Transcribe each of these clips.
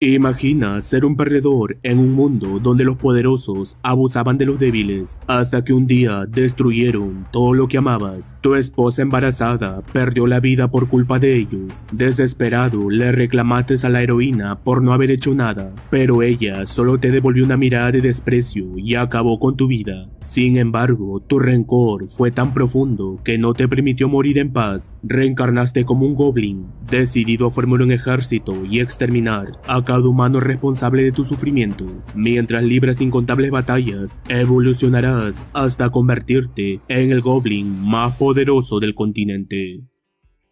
Imagina ser un perdedor en un mundo donde los poderosos abusaban de los débiles, hasta que un día destruyeron todo lo que amabas. Tu esposa embarazada perdió la vida por culpa de ellos. Desesperado, le reclamaste a la heroína por no haber hecho nada, pero ella solo te devolvió una mirada de desprecio y acabó con tu vida. Sin embargo, tu rencor fue tan profundo que no te permitió morir en paz. Reencarnaste como un goblin, decidido a formar un ejército y exterminar a cada humano responsable de tu sufrimiento. Mientras libras incontables batallas, evolucionarás hasta convertirte en el goblin más poderoso del continente.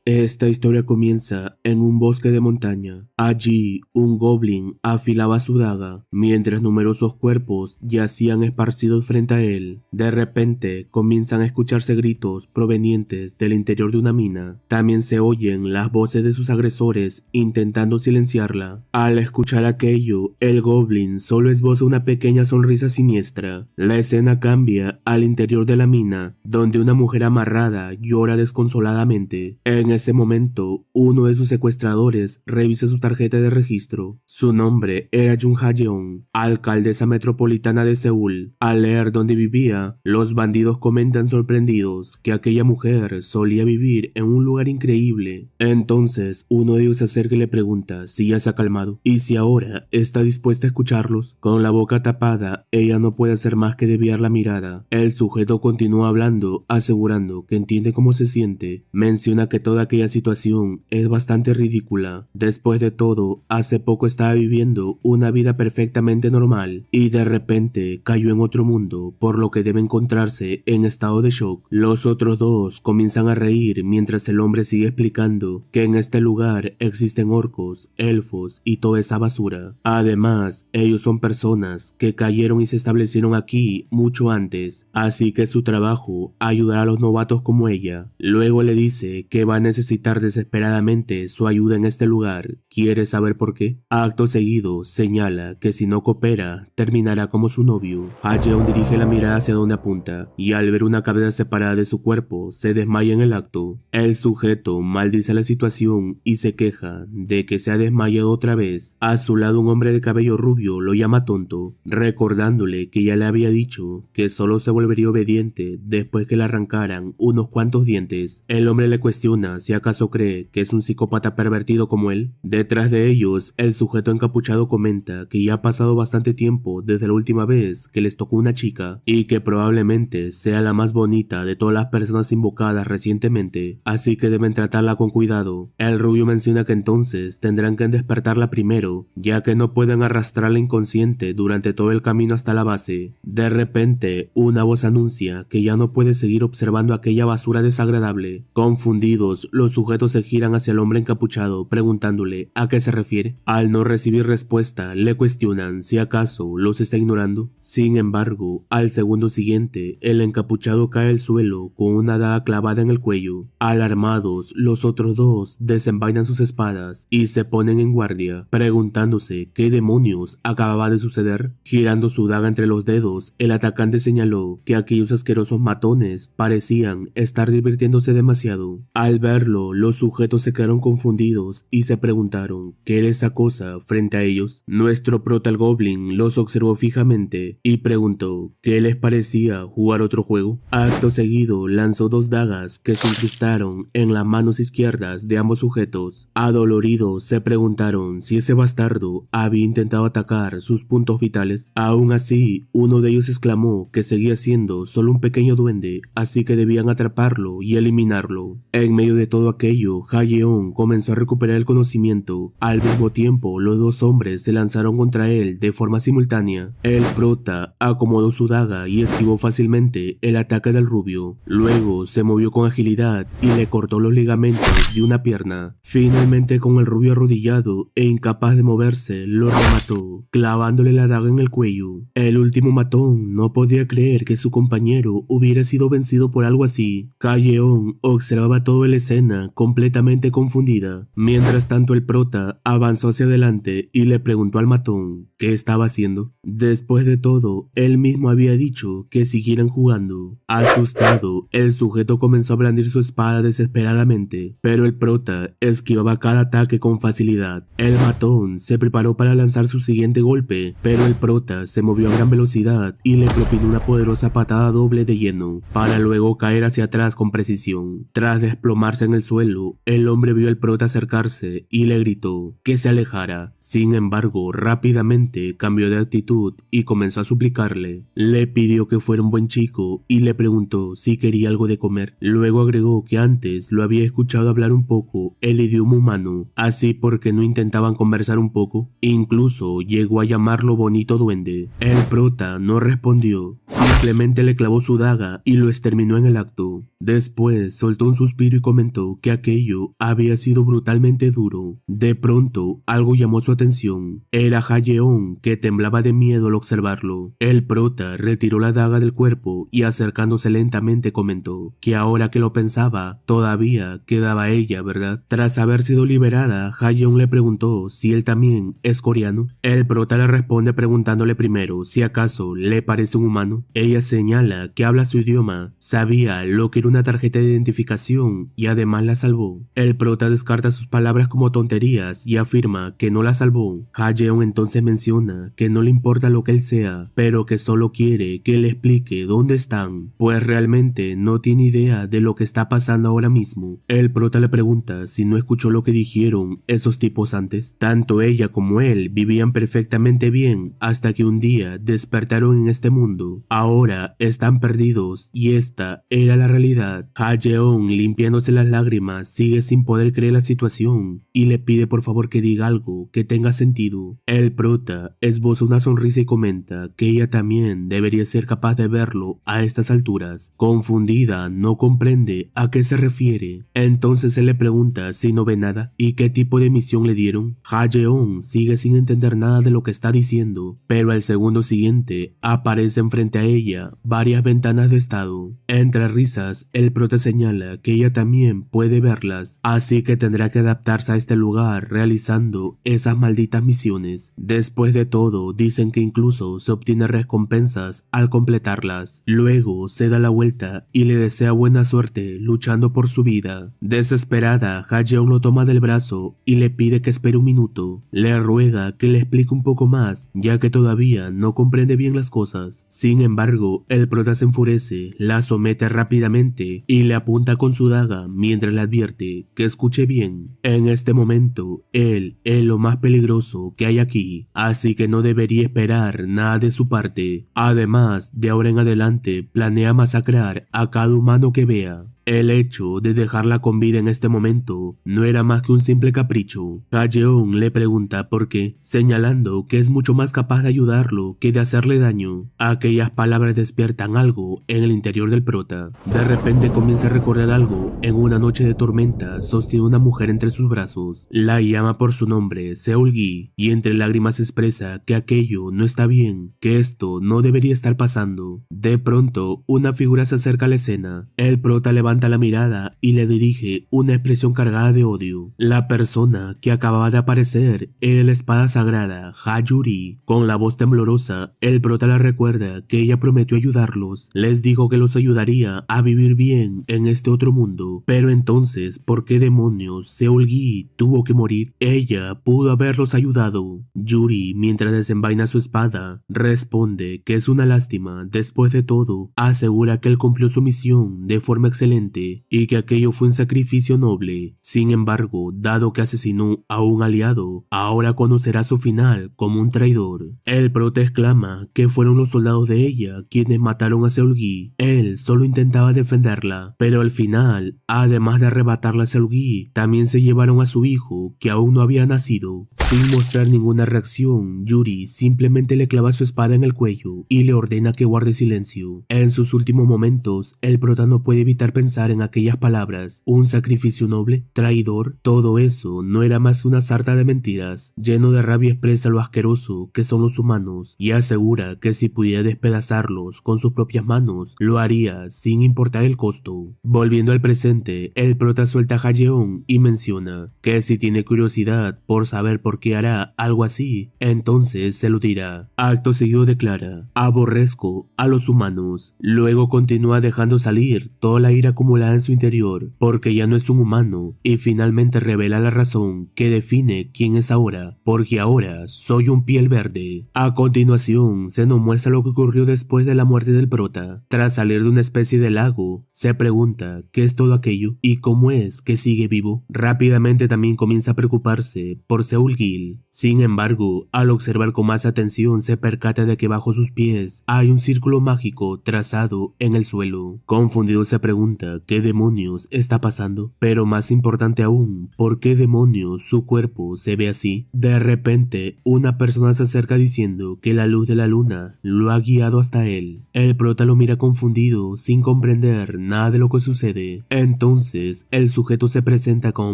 Esta historia comienza en un bosque de montaña. Allí, un goblin afilaba su daga, mientras numerosos cuerpos yacían esparcidos frente a él. De repente, comienzan a escucharse gritos provenientes del interior de una mina. También se oyen las voces de sus agresores intentando silenciarla. Al escuchar aquello, el goblin solo esboza una pequeña sonrisa siniestra. La escena cambia al interior de la mina, donde una mujer amarrada llora desconsoladamente. En ese momento, uno de sus secuestradores revisa su tarjeta de registro. Su nombre era Jung Ha-yeon, alcaldesa metropolitana de Seúl. Al leer dónde vivía, los bandidos comentan sorprendidos que aquella mujer solía vivir en un lugar increíble. Entonces, uno de ellos se acerca y le pregunta si ya se ha calmado y si ahora está dispuesta a escucharlos. Con la boca tapada, ella no puede hacer más que desviar la mirada. El sujeto continúa hablando, asegurando que entiende cómo se siente. Menciona que toda aquella situación es bastante ridícula. Después de todo, hace poco estaba viviendo una vida perfectamente normal y de repente cayó en otro mundo, por lo que debe encontrarse en estado de shock. Los otros dos comienzan a reír mientras el hombre sigue explicando que en este lugar existen orcos, elfos y toda esa basura. Además, ellos son personas que cayeron y se establecieron aquí mucho antes, así que su trabajo ayudar a los novatos como ella. Luego le dice que va a necesitar desesperadamente su ayuda en este lugar. ¿Quiere saber por qué? Acto seguido, señala que si no coopera, terminará como su novio. Ha-yeon dirige la mirada hacia donde apunta, y al ver una cabeza separada de su cuerpo, se desmaya en el acto. El sujeto maldice la situación y se queja de que se ha desmayado otra vez. A su lado, un hombre de cabello rubio lo llama tonto, recordándole que ya le había dicho que solo se volvería obediente después que le arrancaran unos cuantos dientes. El hombre le cuestiona si acaso cree que es un psicópata pervertido como él. Detrás de ellos, el sujeto encapuchado comenta que ya ha pasado bastante tiempo desde la última vez que les tocó una chica y que probablemente sea la más bonita de todas las personas invocadas recientemente, así que deben tratarla con cuidado. El rubio menciona que entonces tendrán que despertarla primero, ya que no pueden arrastrarla inconsciente durante todo el camino hasta la base. De repente, una voz anuncia que ya no puede seguir observando aquella basura desagradable. Confundidos, los sujetos se giran hacia el hombre encapuchado preguntándole a qué se refiere. Al no recibir respuesta, le cuestionan si acaso los está ignorando. Sin embargo, al segundo siguiente, el encapuchado cae al suelo con una daga clavada en el cuello. Alarmados, los otros dos desenvainan sus espadas y se ponen en guardia, preguntándose qué demonios acababa de suceder. Girando su daga entre los dedos, el atacante señaló que aquellos asquerosos matones parecían estar divirtiéndose demasiado. Al verlo, los sujetos se quedaron confundidos y se preguntaron qué era esa cosa frente a ellos. Nuestro prota el goblin los observó fijamente y preguntó qué les parecía jugar otro juego. Acto seguido, lanzó dos dagas que se incrustaron en las manos izquierdas de ambos sujetos. Adoloridos, se preguntaron si ese bastardo había intentado atacar sus puntos vitales. Aún así, uno de ellos exclamó que seguía siendo solo un pequeño duende, así que debían atraparlo y eliminarlo. En medio de todo aquello, Ha-yeon comenzó a recuperar el conocimiento. Al mismo tiempo, los dos hombres se lanzaron contra él de forma simultánea. El prota acomodó su daga y esquivó fácilmente el ataque del rubio. Luego se movió con agilidad y le cortó los ligamentos de una pierna. Finalmente, con el rubio arrodillado e incapaz de moverse, lo remató, clavándole la daga en el cuello. El último matón no podía creer que su compañero hubiera sido vencido por algo así. Ha-yeon observaba toda la escena completamente confundida. Mientras tanto, el prota avanzó hacia adelante y le preguntó al matón qué estaba haciendo. Después de todo, él mismo había dicho que siguieran jugando. Asustado, el sujeto comenzó a blandir su espada desesperadamente, pero el prota esquivaba cada ataque con facilidad. El matón se preparó para lanzar su siguiente golpe, pero el prota se movió a gran velocidad y le propinó una poderosa patada doble de lleno, para luego caer hacia atrás con precisión. Tras desplomarse en el suelo, el hombre vio al prota acercarse y le gritó que se alejara. Sin embargo, rápidamente cambió de actitud y comenzó a suplicarle. Le pidió que fuera un buen chico y le preguntó si quería algo de comer. Luego agregó que antes lo había escuchado hablar un poco el idioma humano, así porque no intentaban conversar un poco. Incluso llegó a llamarlo bonito duende. El prota no respondió, simplemente le clavó su daga y lo exterminó en el acto. Después soltó un suspiro y comentó que aquello había sido brutalmente duro. De pronto, algo llamó su atención. Era Hayeon, que temblaba de miedo al observarlo. El prota retiró la daga del cuerpo y acercándose lentamente comentó que ahora que lo pensaba, todavía quedaba ella, ¿verdad? Tras haber sido liberada, Hayeon le preguntó si él también es coreano. El prota le responde preguntándole primero si acaso le parece un humano. Ella señala que habla su idioma, sabía lo que era una tarjeta de identificación y además la salvó. El prota descarta sus palabras como tonterías y afirma que no la salvó. Hayeon entonces menciona que no le importa lo que él sea, pero que solo quiere que le explique dónde están, pues realmente no tiene idea de lo que está pasando ahora mismo. El prota le pregunta si no escuchó lo que dijeron esos tipos antes. Tanto ella como él vivían perfectamente bien hasta que un día despertaron en este mundo. Ahora están perdidos y esta era la realidad. Hayeon, limpiándose las lágrimas, sigue sin poder creer la situación y le pide por favor que diga algo que tenga sentido. El prota esboza una sonrisa y comenta que ella también debería ser capaz de verlo a estas alturas. Confundida, no comprende a qué se refiere. Entonces él le pregunta si no ve nada y qué tipo de misión le dieron. Hayeon sigue sin entender nada de lo que está diciendo, pero al segundo siguiente aparecen frente a ella varias ventanas de estado. Entre risas, el prota señala que ella también puede verlas, así que tendrá que adaptarse a este lugar realizando esas malditas misiones. Después de todo, dicen que incluso se obtiene recompensas al completarlas. Luego se da la vuelta y le desea buena suerte luchando por su vida. Desesperada, Hayeon lo toma del brazo y le pide que espere un minuto. Le ruega que le explique un poco más, ya que todavía no comprende bien las cosas. Sin embargo, el prota se enfurece, la somete rápidamente y le apunta con su daga mientras le advierte que escuche bien. En este momento, él es lo más peligroso que hay aquí, así que no debería esperar nada de su parte. Además, de ahora en adelante, planea masacrar a cada humano que vea. El hecho de dejarla con vida en este momento no era más que un simple capricho. Hayeon le pregunta por qué, señalando que es mucho más capaz de ayudarlo que de hacerle daño. Aquellas palabras despiertan algo en el interior del prota. De repente comienza a recordar algo. En una noche de tormenta sostiene una mujer entre sus brazos. La llama por su nombre, Seul-gi, y entre lágrimas expresa que aquello no está bien, que esto no debería estar pasando. De pronto, una figura se acerca a la escena. El prota levanta la mirada y le dirige una expresión cargada de odio. La persona que acababa de aparecer era la espada sagrada, Ha-Yuri. Con la voz temblorosa, el prota le recuerda que ella prometió ayudarlos. Les dijo que los ayudaría a vivir bien en este otro mundo. Pero entonces, ¿por qué demonios Seul-gi tuvo que morir? Ella pudo haberlos ayudado. Yuri, mientras desenvaina su espada, responde que es una lástima. Después de todo, asegura que él cumplió su misión de forma excelente y que aquello fue un sacrificio noble. Sin embargo, dado que asesinó a un aliado, ahora conocerá su final como un traidor. El prota exclama que fueron los soldados de ella quienes mataron a Seul-gi. Él solo intentaba defenderla, pero al final, además de arrebatarla a Seul-gi, también se llevaron a su hijo, que aún no había nacido. Sin mostrar ninguna reacción, Yuri simplemente le clava su espada en el cuello y le ordena que guarde silencio. En sus últimos momentos, el prota no puede evitar pensar pensar en aquellas palabras. ¿Un sacrificio noble? ¿Traidor? Todo eso no era más que una sarta de mentiras. Lleno de rabia expresa lo asqueroso que son los humanos y asegura que si pudiera despedazarlos con sus propias manos, lo haría sin importar el costo. Volviendo al presente, el prota suelta a Jaeyeon y menciona que si tiene curiosidad por saber por qué hará algo así, entonces se lo dirá. Acto seguido declara: aborrezco a los humanos. Luego continúa dejando salir toda la ira acumulada en su interior, porque ya no es un humano, y finalmente revela la razón que define quién es ahora, porque ahora soy un piel verde. A continuación se nos muestra lo que ocurrió después de la muerte del prota. Tras salir de una especie de lago, se pregunta qué es todo aquello y cómo es que sigue vivo. Rápidamente también comienza a preocuparse por Seul Gil. Sin embargo, al observar con más atención se percata de que bajo sus pies hay un círculo mágico trazado en el suelo. Confundido se pregunta qué demonios está pasando, pero más importante aún, por qué demonios su cuerpo se ve así. De repente, una persona se acerca diciendo que la luz de la luna lo ha guiado hasta él. El prota lo mira confundido, sin comprender nada de lo que sucede. Entonces, el sujeto se presenta como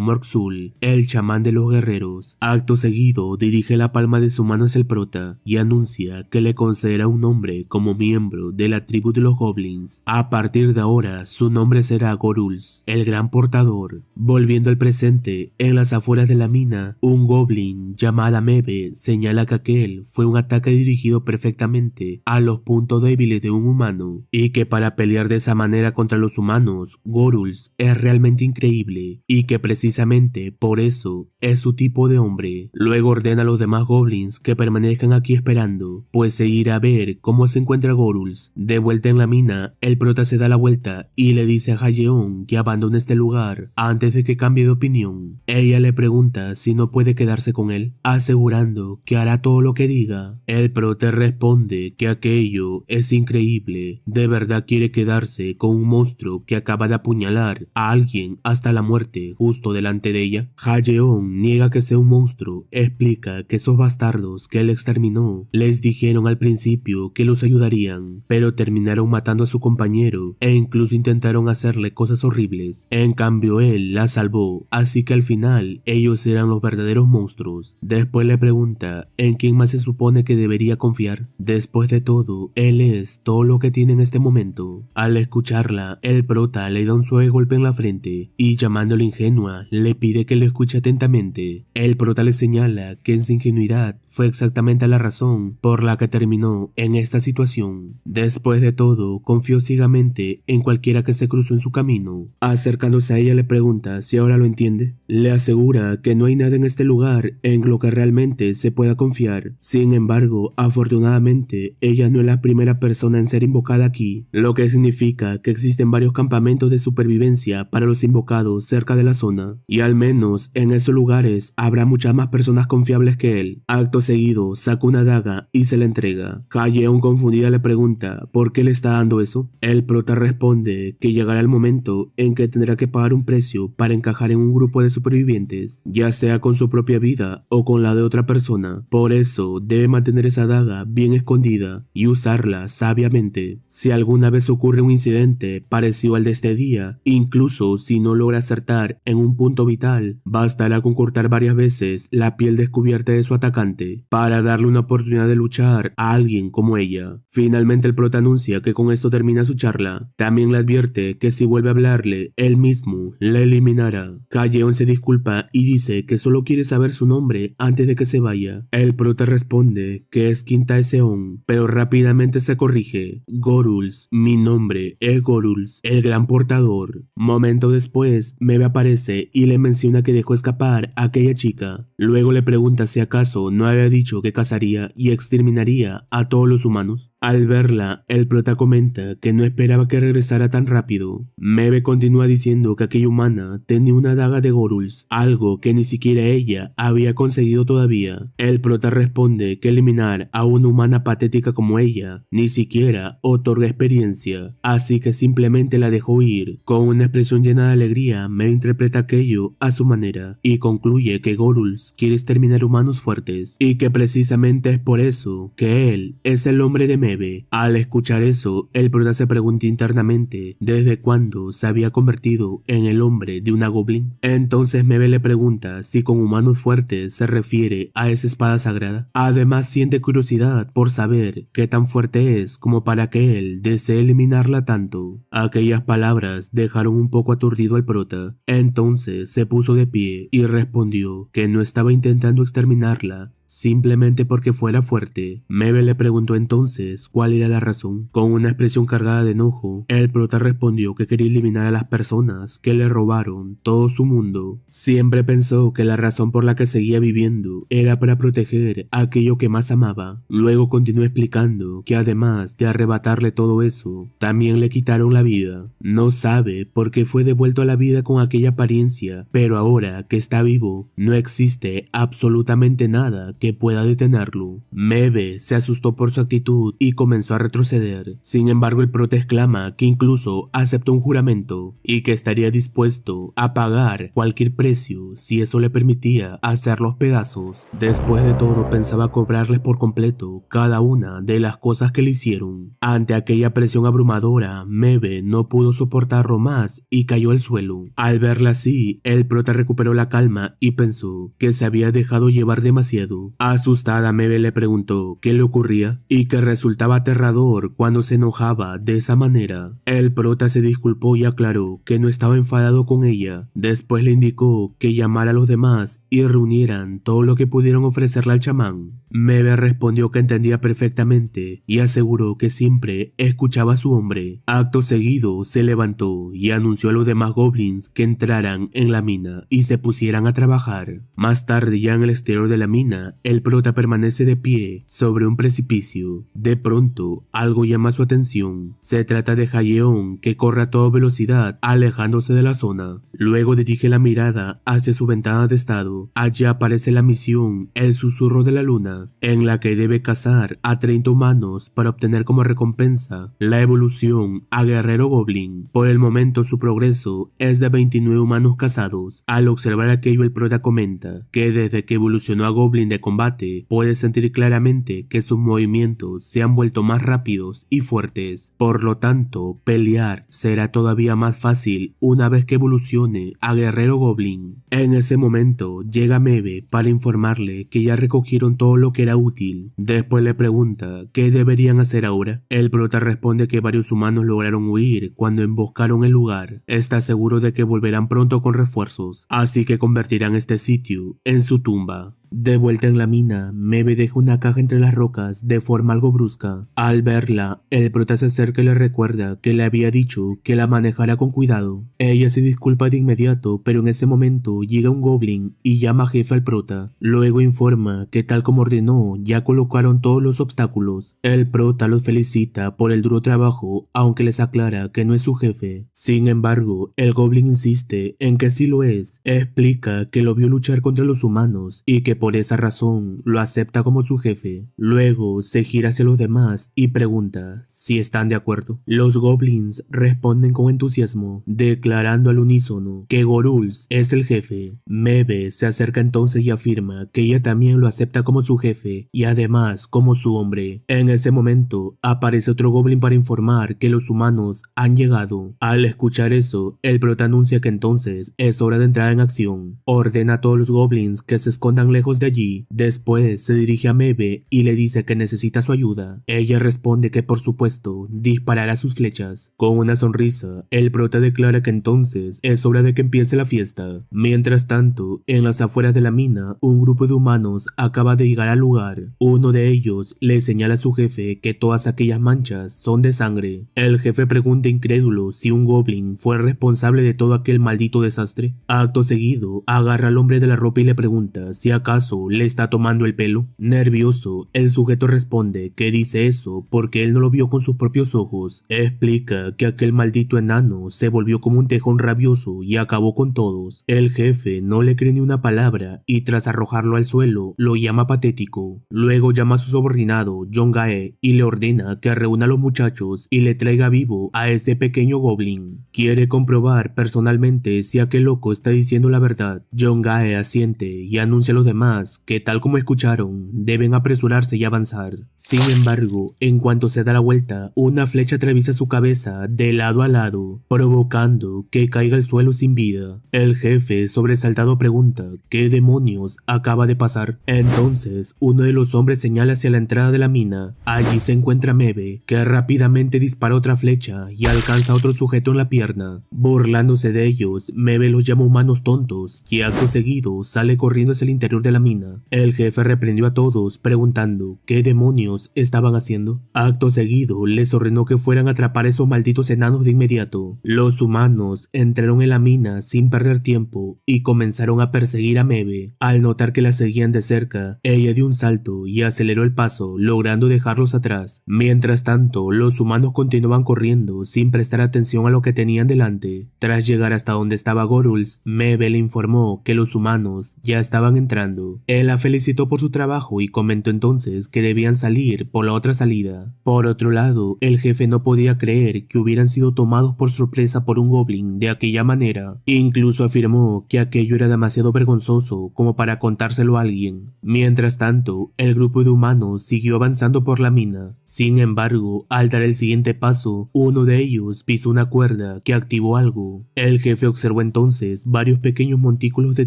Morxul, el chamán de los guerreros. Acto seguido, dirige la palma de su mano hacia el prota y anuncia que le concederá un nombre como miembro de la tribu de los goblins. A partir de ahora, su nombre será Goruls, el gran portador. Volviendo al presente, en las afueras de la mina, un goblin llamado Mebe señala que aquel fue un ataque dirigido perfectamente a los puntos débiles de un humano, y que para pelear de esa manera contra los humanos, Goruls es realmente increíble, y que precisamente por eso es su tipo de hombre. Luego ordena a los demás goblins que permanezcan aquí esperando, pues se irá a ver cómo se encuentra Goruls. De vuelta en la mina, el prota se da la vuelta y le dice a Jaeyeon que abandone este lugar antes de que cambie de opinión. Ella le pregunta si no puede quedarse con él, asegurando que hará todo lo que diga. El prota responde que aquello es increíble, de verdad quiere quedarse con un monstruo que acaba de apuñalar a alguien hasta la muerte justo delante de ella. Jaeyeon niega que sea un monstruo, explica que esos bastardos que él exterminó les dijeron al principio que los ayudarían, pero terminaron matando a su compañero e incluso intentaron hacerle cosas horribles. En cambio él la salvó, así que al final ellos eran los verdaderos monstruos. Después le pregunta en quién más se supone que debería confiar. Después de todo, él es todo lo que tiene en este momento. Al escucharla, el prota le da un suave golpe en la frente y llamándole ingenua, le pide que le escuche atentamente. El prota le señala que en su ingenuidad fue exactamente la razón por la que terminó en esta situación. Después de todo, confió ciegamente en cualquiera que se cruzó en su camino. Acercándose a ella le pregunta si ahora lo entiende. Le asegura que no hay nada en este lugar en lo que realmente se pueda confiar. Sin embargo, afortunadamente, ella no es la primera persona en ser invocada aquí, lo que significa que existen varios campamentos de supervivencia para los invocados cerca de la zona, y al menos en esos lugares habrá muchas más personas confiables que él. Acto seguido, saca una daga y se la entrega. Jaeyeon confundida le pregunta por qué le está dando eso. El prota responde que llegará el momento en que tendrá que pagar un precio para encajar en un grupo de supervivientes, ya sea con su propia vida o con la de otra persona. Por eso debe mantener esa daga bien escondida y usarla sabiamente. Si alguna vez ocurre un incidente parecido al de este día, incluso si no logra acertar en un punto vital, bastará con cortar varias veces la piel descubierta de su atacante para darle una oportunidad de luchar a alguien como ella. Finalmente el prota anuncia que con esto termina su charla. También le advierte que si vuelve a hablarle, él mismo la eliminará. Jaeyeon se disculpa y dice que solo quiere saber su nombre antes de que se vaya. El prota responde que es Kim Tae-seon, pero rápidamente se corrige. Goruls, mi nombre es Goruls, el gran portador. Momento después, Mebe aparece y le menciona que dejó escapar a aquella chica. Luego le pregunta si acaso no había dicho que cazaría y exterminaría a todos los humanos. Al verla, el prota comenta que no esperaba que regresara tan rápido. Mebe continúa diciendo que aquella humana tenía una daga de Goruls, algo que ni siquiera ella había conseguido todavía. El prota responde que eliminar a una humana patética como ella ni siquiera otorga experiencia, así que simplemente la dejó ir. Con una expresión llena de alegría, Mebe interpreta aquello a su manera y concluye que Goruls quiere exterminar humanos fuertes y que precisamente es por eso que él es el hombre de Mebe. Al escuchar eso, el prota se pregunta internamente desde cuándo se había convertido en el hombre de una goblin. Entonces Maeve le pregunta si con humanos fuertes se refiere a esa espada sagrada. Además siente curiosidad por saber qué tan fuerte es como para que él desee eliminarla tanto. Aquellas palabras dejaron un poco aturdido al prota. Entonces se puso de pie y respondió que no estaba intentando exterminarla, simplemente porque fuera fuerte. Maeve le preguntó entonces cuál era la razón. Con una expresión cargada de enojo, el prota respondió que quería eliminar a las personas que le robaron todo su mundo. Siempre pensó que la razón por la que seguía viviendo era para proteger aquello que más amaba. Luego continuó explicando que además de arrebatarle todo eso, también le quitaron la vida. No sabe por qué fue devuelto a la vida con aquella apariencia, pero ahora que está vivo, no existe absolutamente nada que pueda detenerlo. Maeve se asustó por su actitud y comenzó a retroceder. Sin embargo, el prota exclama que incluso aceptó un juramento y que estaría dispuesto a pagar cualquier precio si eso le permitía hacer los pedazos. Después de todo, pensaba cobrarles por completo cada una de las cosas que le hicieron. Ante aquella presión abrumadora, Maeve no pudo soportarlo más y cayó al suelo. Al verla así, el prota recuperó la calma y pensó que se había dejado llevar demasiado. Asustada, Maeve le preguntó qué le ocurría y que resultaba aterrador cuando se enojaba de esa manera. El prota se disculpó y aclaró que no estaba enfadado con ella. Después le indicó que llamara a los demás y reunieran todo lo que pudieron ofrecerle al chamán. Maeve respondió que entendía perfectamente y aseguró que siempre escuchaba a su hombre. Acto seguido se levantó y anunció a los demás goblins que entraran en la mina y se pusieran a trabajar. Más tarde, ya en el exterior de la mina, el prota permanece de pie sobre un precipicio. De pronto, algo llama su atención. Se trata de Hayeon, que corre a toda velocidad alejándose de la zona. Luego dirige la mirada hacia su ventana de estado. Allí aparece la misión, el susurro de la luna, en la que debe cazar a 30 humanos para obtener como recompensa la evolución a guerrero goblin. Por el momento su progreso es de 29 humanos cazados. Al observar aquello, el prota comenta que desde que evolucionó a goblin de combate puede sentir claramente que sus movimientos se han vuelto más rápidos y fuertes. Por lo tanto, pelear será todavía más fácil una vez que evolucione a guerrero goblin. En ese momento llega Maeve para informarle que ya recogieron todo lo que era útil. Después le pregunta qué deberían hacer ahora. El prota responde que varios humanos lograron huir cuando emboscaron el lugar. Está seguro de que volverán pronto con refuerzos, así que convertirán este sitio en su tumba. De vuelta en la mina, Maeve deja una caja entre las rocas de forma algo brusca. Al verla, el prota se acerca y le recuerda que le había dicho que la manejara con cuidado. Ella se disculpa de inmediato, pero en ese momento llega un goblin y llama jefe al prota. Luego informa que tal como ordenó, ya colocaron todos los obstáculos. El prota los felicita por el duro trabajo, aunque les aclara que no es su jefe. Sin embargo, el goblin insiste en que sí lo es. Explica que lo vio luchar contra los humanos y que por esa razón lo acepta como su jefe. Luego se gira hacia los demás y pregunta si están de acuerdo. Los goblins responden con entusiasmo, declarando al unísono que Goruls es el jefe. Maeve se acerca entonces y afirma que ella también lo acepta como su jefe y además como su hombre. En ese momento aparece otro goblin para informar que los humanos han llegado. Al escuchar eso, el prota anuncia que entonces es hora de entrar en acción. Ordena a todos los goblins que se escondan lejos de allí. Después se dirige a Maeve y le dice que necesita su ayuda. Ella responde que por supuesto disparará sus flechas. Con una sonrisa, el prota declara que entonces es hora de que empiece la fiesta. Mientras tanto, en las afueras de la mina, un grupo de humanos acaba de llegar al lugar. Uno de ellos le señala a su jefe que todas aquellas manchas son de sangre. El jefe pregunta incrédulo si un goblin fue responsable de todo aquel maldito desastre. Acto seguido, agarra al hombre de la ropa y le pregunta si acaso le está tomando el pelo. Nervioso, el sujeto responde que dice eso porque él no lo vio con sus propios ojos. Explica que aquel maldito enano se volvió como un tejón rabioso y acabó con todos. El jefe no le cree ni una palabra y tras arrojarlo al suelo lo llama patético. Luego llama a su subordinado John Gae y le ordena que reúna a los muchachos y le traiga vivo a ese pequeño goblin. Quiere comprobar personalmente si aquel loco está diciendo la verdad. John Gae asiente y anuncia a los demás demás que, tal como escucharon, deben apresurarse y avanzar. Sin embargo, en cuanto se da la vuelta, una flecha atraviesa su cabeza de lado a lado, provocando que caiga al suelo sin vida. El jefe, sobresaltado, pregunta ¿qué demonios acaba de pasar? Entonces, uno de los hombres señala hacia la entrada de la mina. Allí se encuentra Mebe, que rápidamente dispara otra flecha y alcanza a otro sujeto en la pierna. Burlándose de ellos, Mebe los llama humanos tontos y acto seguido sale corriendo hacia el interior de la mina. El jefe reprendió a todos preguntando qué demonios estaban haciendo. Acto seguido les ordenó que fueran a atrapar a esos malditos enanos de inmediato. Los humanos entraron en la mina sin perder tiempo y comenzaron a perseguir a Mebe. Al notar que la seguían de cerca, ella dio un salto y aceleró el paso, logrando dejarlos atrás. Mientras tanto, los humanos continuaban corriendo sin prestar atención a lo que tenían delante. Tras llegar hasta donde estaba Goruls, Mebe le informó que los humanos ya estaban entrando. Él la felicitó por su trabajo y comentó entonces que debían salir por la otra salida. Por otro lado, el jefe no podía creer que hubieran sido tomados por sorpresa por un goblin de aquella manera. Incluso afirmó que aquello era demasiado vergonzoso como para contárselo a alguien. Mientras tanto, el grupo de humanos siguió avanzando por la mina. Sin embargo, al dar el siguiente paso, uno de ellos pisó una cuerda que activó algo. El jefe observó entonces varios pequeños montículos de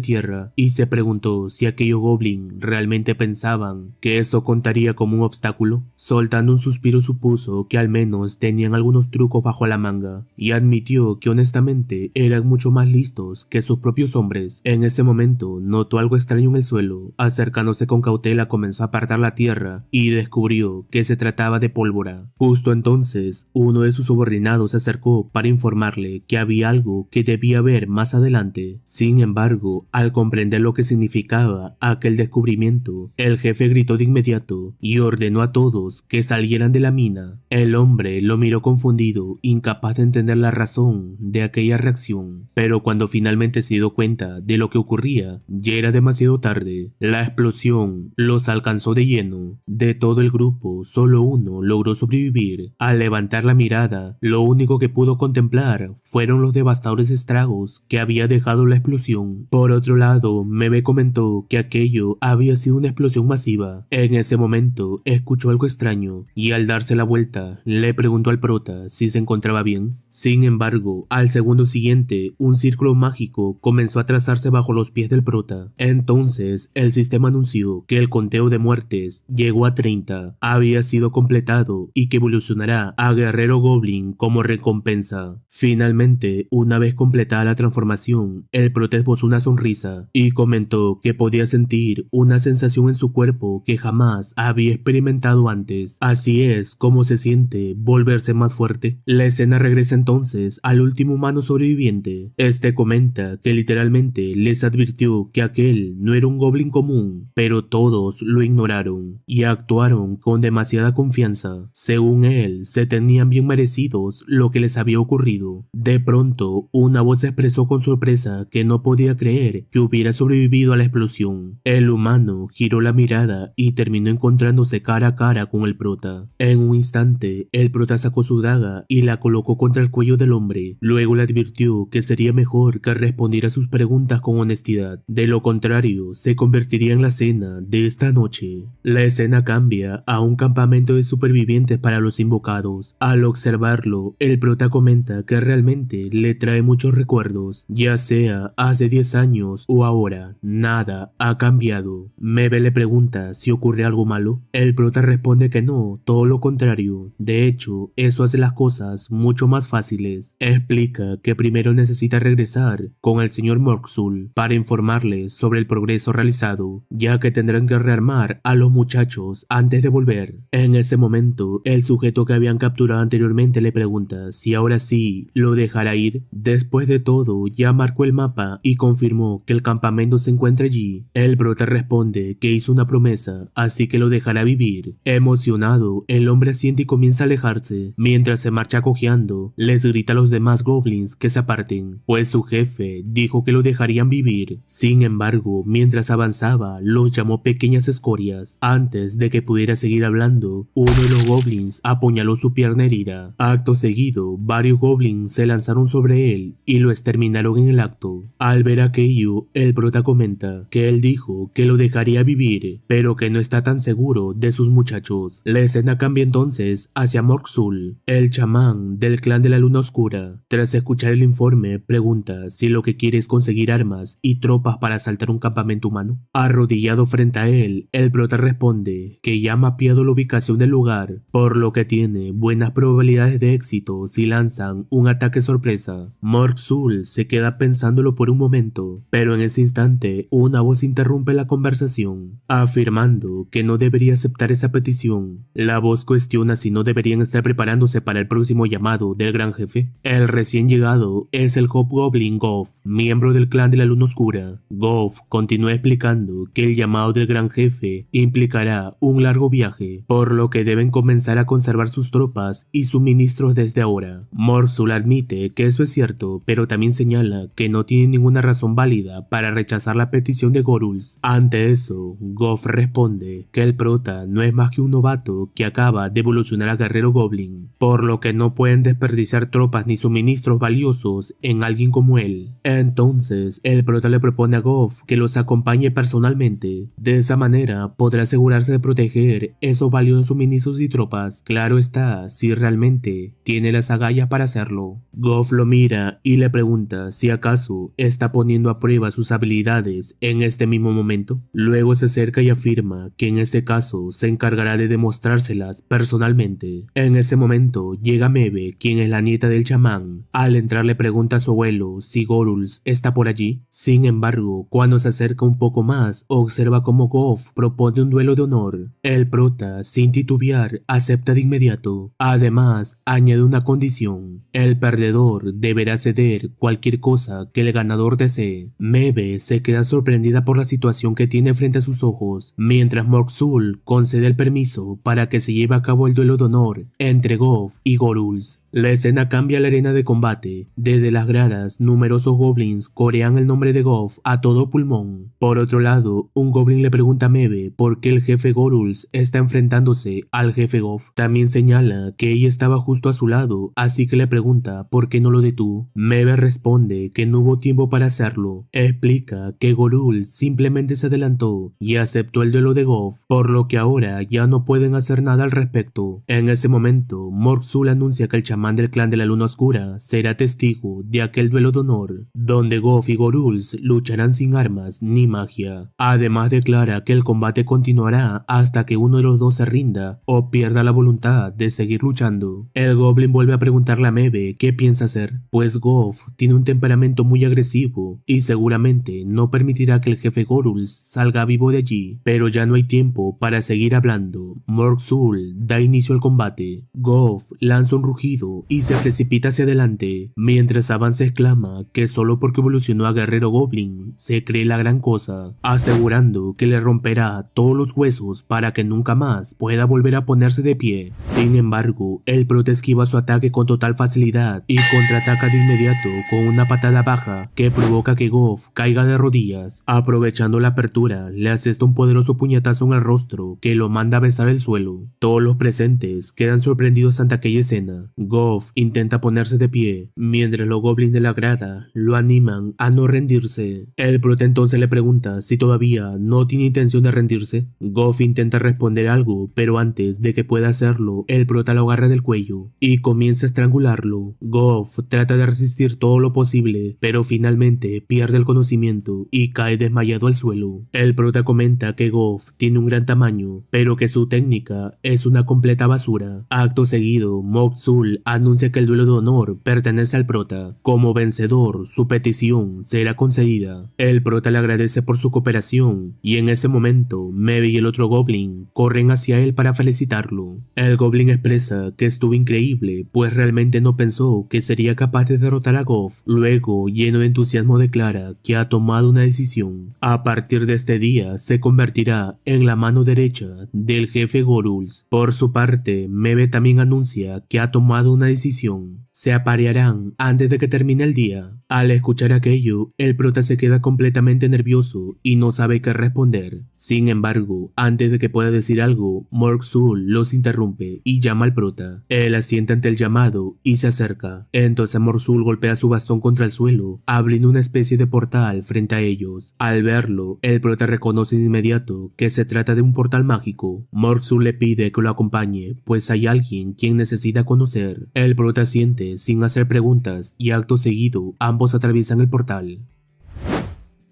tierra y se preguntó si aquellos goblin realmente pensaban que eso contaría como un obstáculo. Soltando un suspiro, supuso que al menos tenían algunos trucos bajo la manga y admitió que honestamente eran mucho más listos que sus propios hombres. En ese momento notó algo extraño en el suelo. Acercándose con cautela, comenzó a apartar la tierra y descubrió que se trataba de pólvora. Justo entonces, uno de sus subordinados se acercó para informarle que había algo que debía ver más adelante. Sin embargo, al comprender lo que significaba aquel descubrimiento, el jefe gritó de inmediato y ordenó a todos que salieran de la mina. El hombre lo miró confundido, incapaz de entender la razón de aquella reacción, pero cuando finalmente se dio cuenta de lo que ocurría, ya era demasiado tarde. La explosión los alcanzó de lleno. De todo el grupo, solo uno logró sobrevivir. Al levantar la mirada, lo único que pudo contemplar fueron los devastadores estragos que había dejado la explosión. Por otro lado, Mebe comentó que aquello había sido una explosión masiva. En ese momento, escuchó algo extraño y al darse la vuelta, le preguntó al prota si se encontraba bien. Sin embargo, al segundo siguiente, un círculo mágico comenzó a trazarse bajo los pies del prota. Entonces, el sistema anunció que el conteo de muertes llegó a 30, había sido completado y que evolucionará a guerrero goblin como recompensa. Finalmente, una vez completada la transformación, el prota esbozó una sonrisa y comentó que podía sentir una sensación en su cuerpo que jamás había experimentado antes. Así es como se siente volverse más fuerte. La escena regresa entonces al último humano sobreviviente. Este comenta que literalmente les advirtió que aquel no era un goblin común, pero todos lo ignoraron y actuaron con demasiada confianza. Según él, se tenían bien merecidos lo que les había ocurrido. De pronto, una voz se expresó con sorpresa que no podía creer que hubiera sobrevivido a la explosión. El humano giró la mirada y terminó encontrándose cara a cara con el prota. En un instante, el prota sacó su daga y la colocó contra el cuello del hombre. Luego le advirtió que sería mejor que respondiera a sus preguntas con honestidad. De lo contrario, se convertiría en la cena de esta noche. La escena cambia a un campamento de supervivientes para los invocados. Al observarlo, el prota comenta que realmente le trae muchos recuerdos, ya sea hace 10 años o ahora. Nada ha cambiado. Mebe le pregunta si ocurre algo malo. El prota responde que no, todo lo contrario. De hecho, eso hace las cosas mucho más fáciles. Explica que primero necesita regresar con el señor Morkzul para informarle sobre el progreso realizado, ya que tendrán que rearmar a los muchachos antes de volver. En ese momento, el sujeto que habían capturado anteriormente le pregunta si ahora sí lo dejará ir. Después de todo, ya marcó el mapa y confirmó que el campamento se encuentra allí. El prota responde que hizo una promesa, así que lo dejará vivir. Emocionado, el hombre asiente y comienza a alejarse. Mientras se marcha cojeando, les grita a los demás goblins que se aparten, pues su jefe dijo que lo dejarían vivir. Sin embargo, mientras avanzaba, los llamó pequeñas escorias. Antes de que pudiera seguir hablando, uno de los goblins apuñaló su pierna herida. Acto seguido, varios goblins se lanzaron sobre él y lo exterminaron en el acto. Al ver aquello, el prota comenta que él dijo dijo que lo dejaría vivir, pero que no está tan seguro de sus muchachos. La escena cambia entonces hacia Morkzul, el chamán del clan de la Luna Oscura. Tras escuchar el informe, pregunta si lo que quiere es conseguir armas y tropas para asaltar un campamento humano. Arrodillado frente a él, el prota responde que ya ha mapeado la ubicación del lugar, por lo que tiene buenas probabilidades de éxito si lanzan un ataque sorpresa. Morkzul se queda pensándolo por un momento, pero en ese instante una voz interrumpe la conversación, afirmando que no debería aceptar esa petición. La voz cuestiona si no deberían estar preparándose para el próximo llamado del gran jefe. El recién llegado es el Hobgoblin Goff, miembro del clan de la Luna Oscura. Goff continúa explicando que el llamado del gran jefe implicará un largo viaje, por lo que deben comenzar a conservar sus tropas y suministros desde ahora. Morkzul admite que eso es cierto, pero también señala que no tiene ninguna razón válida para rechazar la petición de Goruls. Ante eso, Goff responde que el prota no es más que un novato que acaba de evolucionar a guerrero goblin, por lo que no pueden desperdiciar tropas ni suministros valiosos en alguien como él. Entonces, el prota le propone a Goff que los acompañe personalmente. De esa manera podrá asegurarse de proteger esos valiosos suministros y tropas. Claro está, si realmente tiene las agallas para hacerlo. Goff lo mira y le pregunta si acaso está poniendo a prueba sus habilidades en este mismo momento. Luego se acerca y afirma que en ese caso se encargará de demostrárselas personalmente. En ese momento llega Mebe, quien es la nieta del chamán. Al entrar le pregunta a su abuelo si Goruls está por allí. Sin embargo, cuando se acerca un poco más, observa cómo Goff propone un duelo de honor. El prota, sin titubear, acepta de inmediato. Además, añade una condición: el perdedor deberá ceder cualquier cosa que el ganador desee. Mebe se queda sorprendida por la situación que tiene frente a sus ojos, mientras Morkzul concede el permiso para que se lleve a cabo el duelo de honor entre Goff y Goruls. La escena cambia a la arena de combate. Desde las gradas, numerosos goblins corean el nombre de Goff a todo pulmón. Por otro lado, un goblin le pregunta a Mebe por qué el jefe Goruls está enfrentándose al jefe Goff. También señala que ella estaba justo a su lado, así que le pregunta por qué no lo detuvo. Mebe responde que no hubo tiempo para hacerlo. Explica que Goruls simplemente se adelantó y aceptó el duelo de Goff, por lo que ahora ya no pueden hacer nada al respecto. En ese momento, Morkzul anuncia que el chamán del clan de la Luna Oscura será testigo de aquel duelo de honor, donde Goff y Goruls lucharán sin armas ni magia. Además declara que el combate continuará hasta que uno de los dos se rinda o pierda la voluntad de seguir luchando. El goblin vuelve a preguntarle a Mebe qué piensa hacer, pues Goff tiene un temperamento muy agresivo y seguramente no permitirá que el jefe Goruls salga vivo de allí, pero ya no hay tiempo para seguir hablando. Morkzul da inicio al combate. Goff lanza un rugido y se precipita hacia adelante. Mientras avanza exclama que solo porque evolucionó a guerrero goblin se cree la gran cosa, asegurando que le romperá todos los huesos para que nunca más pueda volver a ponerse de pie. Sin embargo, el prota esquiva su ataque con total facilidad y contraataca de inmediato con una patada baja que provoca que Goff caiga de rodillas. Aprovechando la apertura, le asesta un poderoso puñetazo en el rostro que lo manda a besar el suelo. Todos los presentes quedan sorprendidos ante aquella escena. Goff intenta ponerse de pie, mientras los goblins de la grada lo animan a no rendirse. El prota entonces le pregunta si todavía no tiene intención de rendirse. Goff intenta responder algo, pero antes de que pueda hacerlo, el prota lo agarra del cuello y comienza a estrangularlo. Goff trata de resistir todo lo posible, pero finalmente pierde el conocimiento y cae desmayado al suelo. El prota comenta que Goff tiene un gran tamaño, pero que su técnica es una completa basura. Acto seguido, Morkzul anuncia que el duelo de honor pertenece al prota. Como vencedor, su petición será concedida. El prota le agradece por su cooperación y en ese momento Mebe y el otro goblin corren hacia él para felicitarlo. El goblin expresa que estuvo increíble, pues realmente no pensó que sería capaz de derrotar a Goff. Luego, lleno de entusiasmo, declara que ha tomado una decisión. A partir de este día se convertirá en la mano derecha del jefe Goruls. Por su parte, Mebe también anuncia que ha tomado una decisión. Se aparearán antes de que termine el día. Al escuchar aquello, el prota se queda completamente nervioso y no sabe qué responder. Sin embargo, antes de que pueda decir algo, Morg Zuul los interrumpe y llama al prota. Él asiente ante el llamado y se acerca. Entonces Morg Zuul golpea su bastón contra el suelo, abriendo una especie de portal frente a ellos. Al verlo, el prota reconoce de inmediato que se trata de un portal mágico. Morg Zuul le pide que lo acompañe, pues hay alguien quien necesita conocer. El prota asiente sin hacer preguntas y acto seguido ambos atraviesan el portal.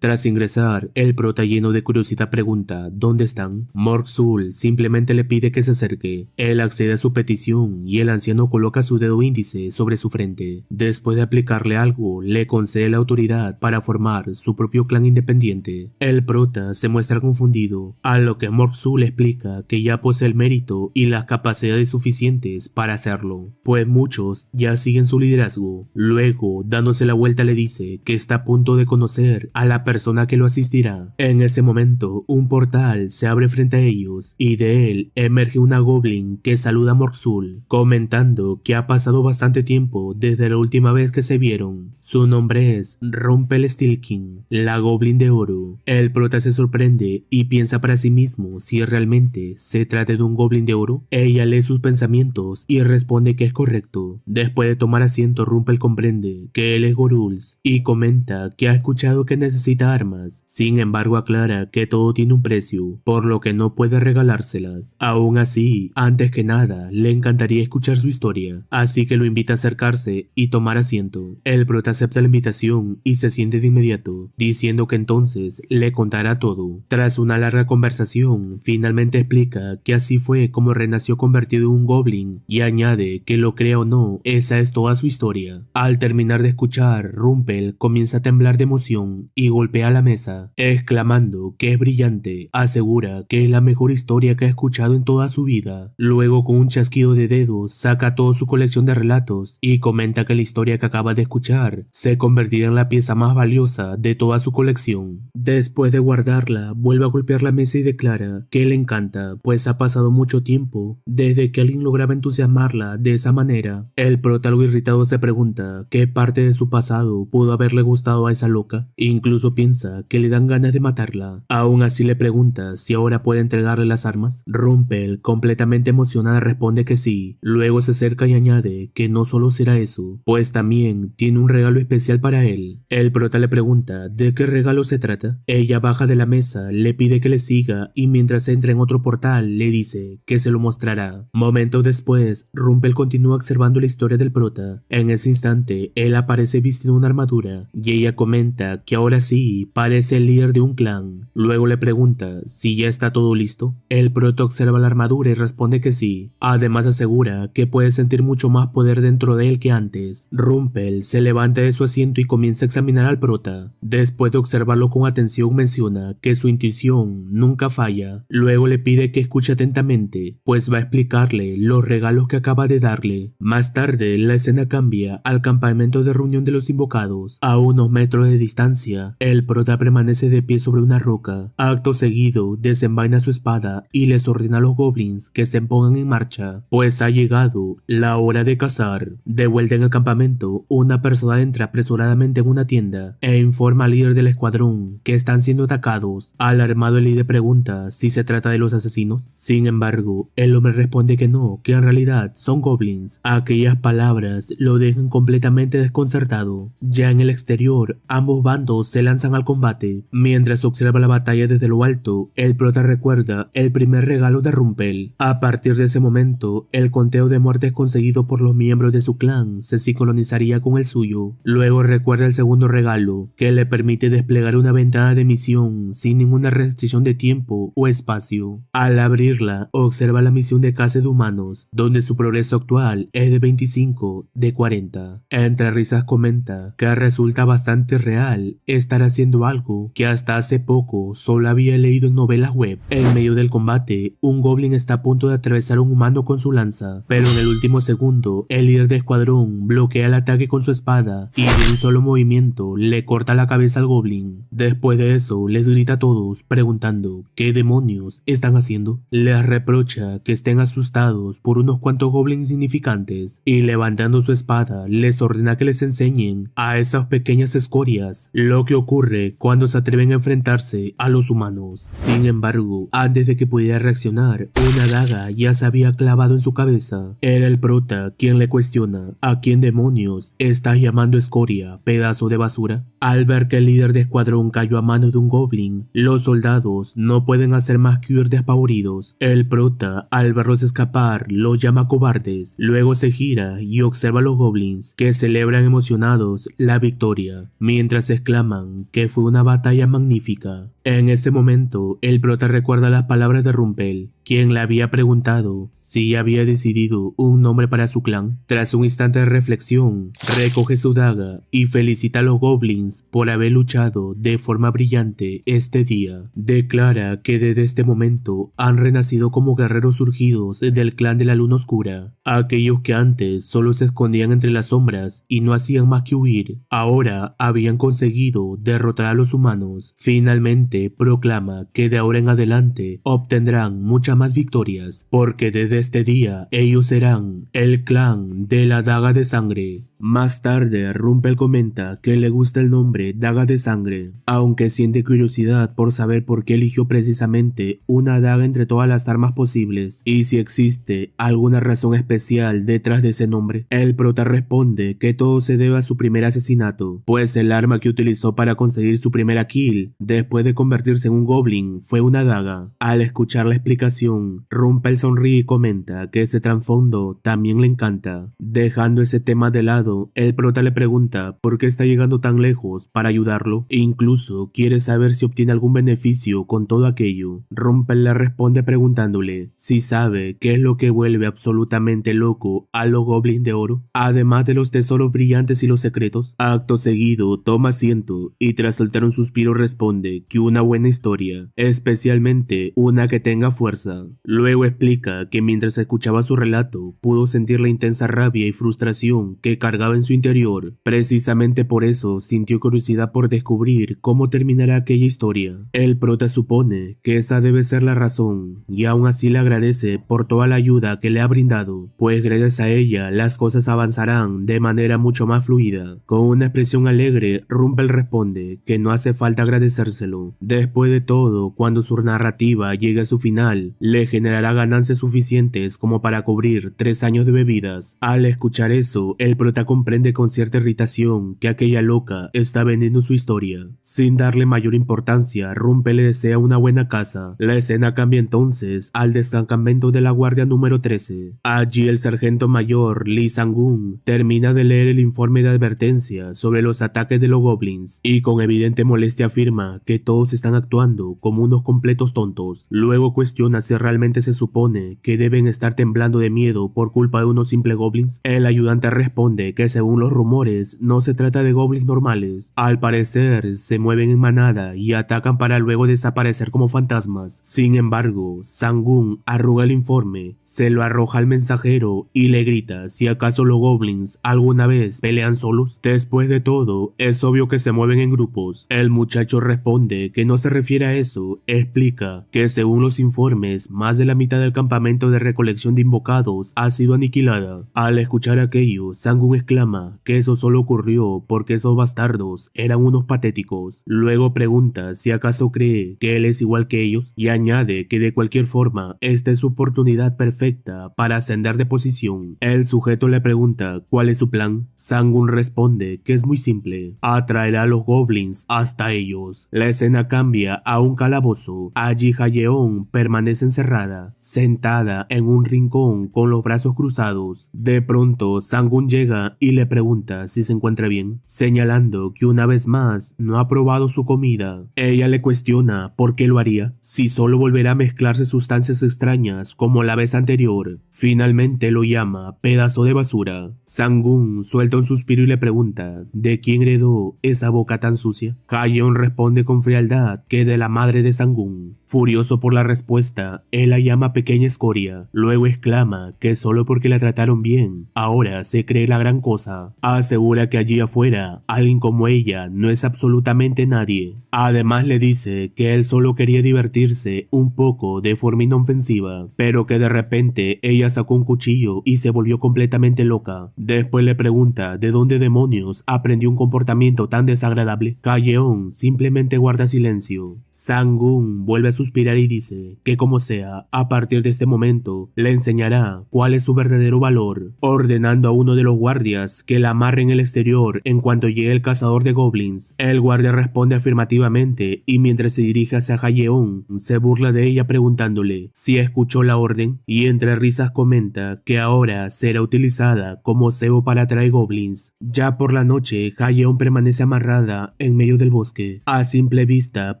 Tras ingresar, el prota lleno de curiosidad pregunta ¿dónde están? Morg Zuul simplemente le pide que se acerque. Él accede a su petición y el anciano coloca su dedo índice sobre su frente. Después de aplicarle algo, le concede la autoridad para formar su propio clan independiente. El prota se muestra confundido, a lo que Morg Zuul explica que ya posee el mérito y las capacidades suficientes para hacerlo, pues muchos ya siguen su liderazgo. Luego, dándose la vuelta, le dice que está a punto de conocer a la persona que lo asistirá. En ese momento, un portal se abre frente a ellos y de él emerge una goblin que saluda a Morg Zuul, comentando que ha pasado bastante tiempo desde la última vez que se vieron. Su nombre es Rumpelstiltskin, la goblin de oro. El prota se sorprende y piensa para sí mismo si realmente se trata de un goblin de oro. Ella lee sus pensamientos y responde que es correcto. Después de tomar asiento, Rumpel comprende que él es Goruls y comenta que ha escuchado que necesita armas. Sin embargo, aclara que todo tiene un precio, por lo que no puede regalárselas. Aún así, antes que nada, le encantaría escuchar su historia, así que lo invita a acercarse y tomar asiento. El prota acepta la invitación y se siente de inmediato, diciendo que entonces le contará todo. Tras una larga conversación, finalmente explica que así fue como renació convertido en un goblin y añade que lo crea o no, esa es toda su historia. Al terminar de escuchar, Rumpel comienza a temblar de emoción y golpea la mesa, exclamando que es brillante. Asegura que es la mejor historia que ha escuchado en toda su vida. Luego, con un chasquido de dedos, saca toda su colección de relatos y comenta que la historia que acaba de escuchar se convertirá en la pieza más valiosa de toda su colección. Después de guardarla, vuelve a golpear la mesa y declara que le encanta, pues ha pasado mucho tiempo desde que alguien lograba entusiasmarla de esa manera. El prota, algo irritado, se pregunta qué parte de su pasado pudo haberle gustado a esa loca. Incluso piensa que le dan ganas de matarla. Aún así le pregunta si ahora puede entregarle las armas. Rumpel, completamente emocionada, responde que sí. Luego se acerca y añade que no solo será eso, pues también tiene un regalo especial para él. El prota le pregunta de qué regalo se trata. Ella baja de la mesa, le pide que le siga y mientras entra en otro portal le dice que se lo mostrará. Momentos después, Rumpel continúa observando la historia del prota. En ese instante, él aparece vistiendo una armadura y ella comenta que ahora sí parece el líder de un clan. Luego le pregunta si ya está todo listo. El prota observa la armadura y responde que sí. Además asegura que puede sentir mucho más poder dentro de él que antes. Rumpel se levanta de su asiento y comienza a examinar al prota. Después de observarlo con atención, menciona que su intuición nunca falla. Luego le pide que escuche atentamente, pues va a explicarle los regalos que acaba de darle. Más tarde, la escena cambia al campamento de reunión de los invocados. A unos metros de distancia, el prota permanece de pie sobre una roca. Acto seguido, desenvaina su espada y les ordena a los goblins que se pongan en marcha, pues ha llegado la hora de cazar. De vuelta en el campamento, una persona entra apresuradamente en una tienda e informa al líder del escuadrón que están siendo atacados. Alarmado, el líder pregunta si se trata de los asesinos. Sin embargo, el hombre responde que no, que en realidad son goblins. Aquellas palabras lo dejan completamente desconcertado. Ya en el exterior, ambos bandos se lanzan al combate. Mientras observa la batalla desde lo alto, el prota recuerda el primer regalo de Rumpel. A partir de ese momento, el conteo de muertes conseguido por los miembros de su clan se sincronizaría con el suyo. Luego recuerda el segundo regalo, que le permite desplegar una ventana de misión sin ninguna restricción de tiempo o espacio. Al abrirla, observa la misión de caza de humanos, donde su progreso actual es de 25 de 40. Entre risas comenta que resulta bastante real estar haciendo algo que hasta hace poco solo había leído en novelas web. En medio del combate, un goblin está a punto de atravesar a un humano con su lanza, pero en el último segundo, el líder de escuadrón bloquea el ataque con su espada daga y de un solo movimiento le corta la cabeza al goblin. Después de eso les grita a todos preguntando ¿qué demonios están haciendo? Les reprocha que estén asustados por unos cuantos goblins insignificantes y levantando su espada les ordena que les enseñen a esas pequeñas escorias lo que ocurre cuando se atreven a enfrentarse a los humanos. Sin embargo, antes de que pudiera reaccionar, una daga ya se había clavado en su cabeza. Era el prota quien le cuestiona ¿a quién demonios estás llamando escoria, pedazo de basura? Al ver que el líder de escuadrón cayó a manos de un goblin, los soldados no pueden hacer más que huir despavoridos. El prota, al verlos escapar, los llama cobardes. Luego se gira y observa a los goblins que celebran emocionados la victoria, mientras exclaman que fue una batalla magnífica. En ese momento, el prota recuerda las palabras de Rumpel, quien le había preguntado si había decidido un nombre para su clan. Tras un instante de reflexión, recoge su daga y felicita a los goblins por haber luchado de forma brillante este día. Declara que desde este momento han renacido como guerreros surgidos del clan de la Luna Oscura. Aquellos que antes solo se escondían entre las sombras y no hacían más que huir, ahora habían conseguido derrotar a los humanos. Finalmente proclama que de ahora en adelante obtendrán muchas más victorias, porque desde este día ellos serán el clan de la Daga de Sangre. Más tarde, Rumpel comenta que le gusta el nombre Daga de Sangre, aunque siente curiosidad por saber por qué eligió precisamente una daga entre todas las armas posibles y si existe alguna razón especial detrás de ese nombre. El prota responde que todo se debe a su primer asesinato, pues el arma que utilizó para conseguir su primera kill después de convertirse en un goblin fue una daga. Al escuchar la explicación, Rumpel sonríe y comenta que ese trasfondo también le encanta. Dejando ese tema de lado, el prota le pregunta por qué está llegando tan lejos para ayudarlo e incluso quiere saber si obtiene algún beneficio con todo aquello. Rumpel le responde preguntándole si sabe qué es lo que vuelve absolutamente loco a los goblins de oro, además de los tesoros brillantes y los secretos. Acto seguido toma asiento y tras soltar un suspiro responde que una buena historia, especialmente una que tenga fuerza. Luego explica que mientras escuchaba su relato pudo sentir la intensa rabia y frustración que cargaba en su interior. Precisamente por eso sintió curiosidad por descubrir cómo terminará aquella historia. El prota supone que esa debe ser la razón y aún así le agradece por toda la ayuda que le ha brindado, pues gracias a ella las cosas avanzarán de manera mucho más fluida. Con una expresión alegre, Rumpel responde que no hace falta agradecérselo. Después de todo, cuando su narrativa llegue a su final, le generará ganancias suficientes como para cubrir 3 años de bebidas. Al escuchar eso, el prota comprende con cierta irritación que aquella loca está vendiendo su historia. Sin darle mayor importancia, Rumpel le desea una buena casa. La escena cambia entonces al destacamento de la guardia número 13. Allí el sargento mayor Lee Sang-un termina de leer el informe de advertencia sobre los ataques de los goblins y con evidente molestia afirma que todos están actuando como unos completos tontos. Luego cuestiona si realmente se supone que deben estar temblando de miedo por culpa de unos simples goblins. El ayudante responde que según los rumores no se trata de goblins normales. Al parecer se mueven en manada y atacan para luego desaparecer como fantasmas. Sin embargo, Sang-un arruga el informe, se lo arroja al mensajero y le grita si acaso los goblins alguna vez pelean solos. Después de todo, es obvio que se mueven en grupos. El muchacho responde que no se refiere a eso, explica que según los informes, más de la mitad del campamento de recolección de invocados ha sido aniquilada. Al escuchar aquello, Sang-un exclama que eso solo ocurrió porque esos bastardos eran unos patéticos. Luego pregunta si acaso cree que él es igual que ellos y añade que de cualquier forma esta es su oportunidad perfecta para ascender de posición. El sujeto le pregunta cuál es su plan. Sang-un responde que es muy simple, atraer a los goblins hasta ellos. La escena cambia a un calabozo. Allí Ha-yeon permanece encerrada, sentada en un rincón con los brazos cruzados. De pronto Sang-un llega y le pregunta si se encuentra bien, señalando que una vez más no ha probado su comida. Ella le cuestiona por qué lo haría, si solo volverá a mezclarse sustancias extrañas como la vez anterior. Finalmente lo llama pedazo de basura. Sang-un suelta un suspiro y le pregunta de quién heredó esa boca tan sucia. Ha-yeon responde con frialdad que de la madre de Sang-un. Furioso por la respuesta, él la llama pequeña escoria. Luego exclama que solo porque la trataron bien, ahora se cree la gran cosa. Asegura que allí afuera, alguien como ella no es absolutamente nadie. Además le dice que él solo quería divertirse un poco de forma inofensiva, pero que de repente ella sacó un cuchillo y se volvió completamente loca. Después le pregunta de dónde demonios aprendió un comportamiento tan desagradable. Calleón simplemente guarda silencio. Sang-gun vuelve a suspirar y dice que como sea, a partir de este momento le enseñará cuál es su verdadero valor, ordenando a uno de los guardias que la amarre en el exterior en cuanto llegue el cazador de goblins. El guardia responde afirmativamente y mientras se dirige hacia Hayeon, se burla de ella preguntándole si escuchó la orden y entre risas comenta que ahora será utilizada como cebo para atraer goblins. Ya por la noche, Hayeon permanece amarrada en medio del bosque. A simple vista